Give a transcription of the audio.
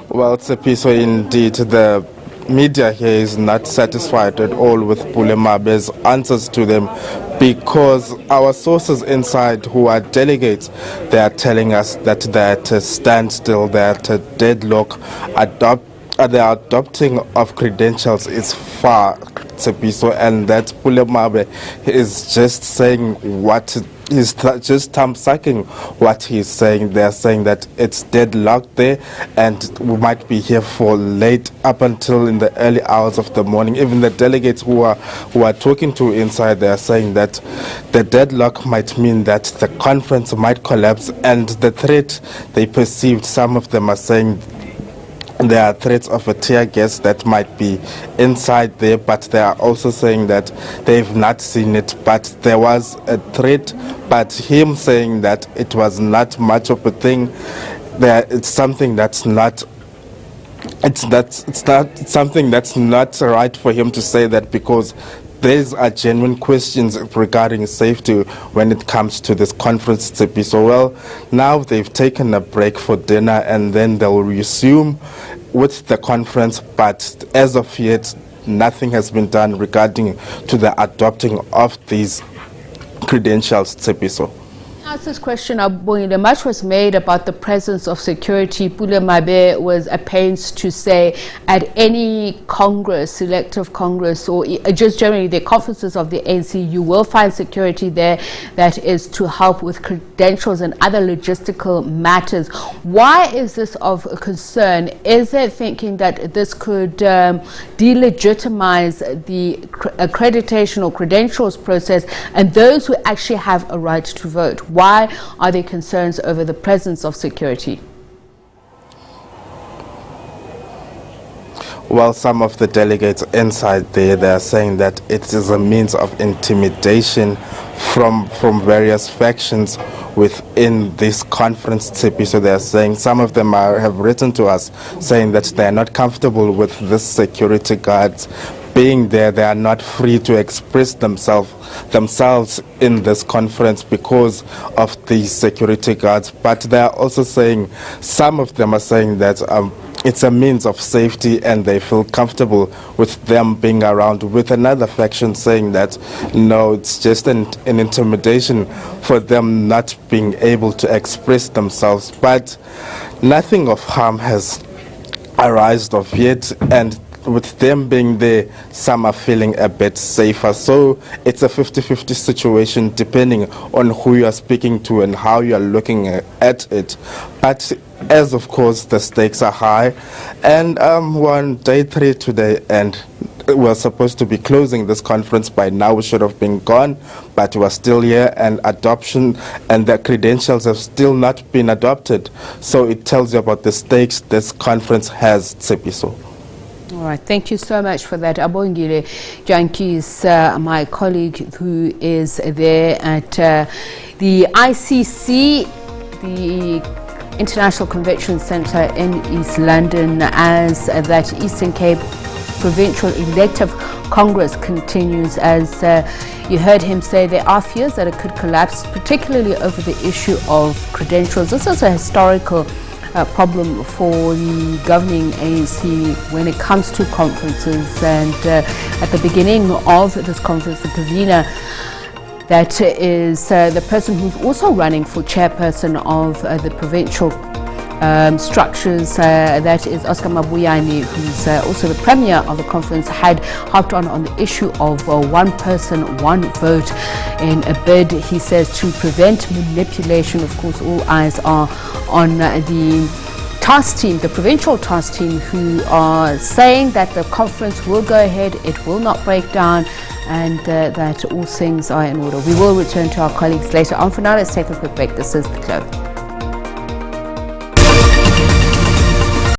Well, Tsepiso, indeed, the media here is not satisfied at all with Pule Mabe's answers to them, because our sources inside who are delegates, they are telling us that they're at a standstill, they're at a deadlock. The adopting of credentials is far, Tsepiso, and that Pule Mabe is just saying what he's just thumb-sucking what he's saying. They're saying that it's deadlocked there, and we might be here for late, up until in the early hours of the morning. Even the delegates who are talking to inside, they're saying that the deadlock might mean that the conference might collapse, and the threat they perceived, some of them are saying there are threats of a tear gas that might be inside there, but they are also saying that they've not seen it, but there was a threat. But him saying that it was not much of a thing, it's something that's not. It's something that's not right for him to say that, because these are genuine questions regarding safety when it comes to this conference, Tsepi. So, well, now they've taken a break for dinner and then they'll resume with the conference, but as of yet, nothing has been done regarding to the adopting of these credentials, Tsepi. So. Ask this question, much was made about the presence of security. Pule Mabe was at pains to say at any Congress, selective Congress, or just generally the conferences of the ANC, you will find security there that is to help with credentials and other logistical matters. Why is this of concern? Is it thinking that this could delegitimize the accreditation or credentials process and those who actually have a right to vote? Why are there concerns over the presence of security? Well, some of the delegates inside there, they are saying that it is a means of intimidation from various factions within this conference, Tsepi. So they are saying, some of them have written to us saying that they are not comfortable with this security guards being there. They are not free to express themselves in this conference because of these security guards. But they are also saying, some of them are saying that it's a means of safety and they feel comfortable with them being around, with another faction saying that no, it's just an intimidation for them not being able to express themselves. But nothing of harm has arisen of yet, and with them being there, some are feeling a bit safer. So it's a 50-50 situation depending on who you are speaking to and how you are looking at it. But as of course the stakes are high, and we're on day 3 today, and we're supposed to be closing this conference by now. We should have been gone, but we're still here, and adoption and the credentials have still not been adopted. So it tells you about the stakes this conference has, Tsepiso. All right, thank you so much for that. Abongile Janki is my colleague who is there at the ICC, the International Convention Centre in East London, as that Eastern Cape Provincial Elective Congress continues. As you heard him say, there are fears that it could collapse, particularly over the issue of credentials. This is a historical problem for the governing ANC when it comes to conferences, and at the beginning of this conference, the convener, that is the person who's also running for chairperson of the provincial structures, that is Oscar Mabuyane, who's also the premier of the conference, had harped on the issue of one person, one vote, in a bid, he says, to prevent manipulation. Of course, all eyes are on the task team, the provincial task team, who are saying that the conference will go ahead, it will not break down, and that all things are in order. We will return to our colleagues later on. For now, let's take a quick break. This is The Globe.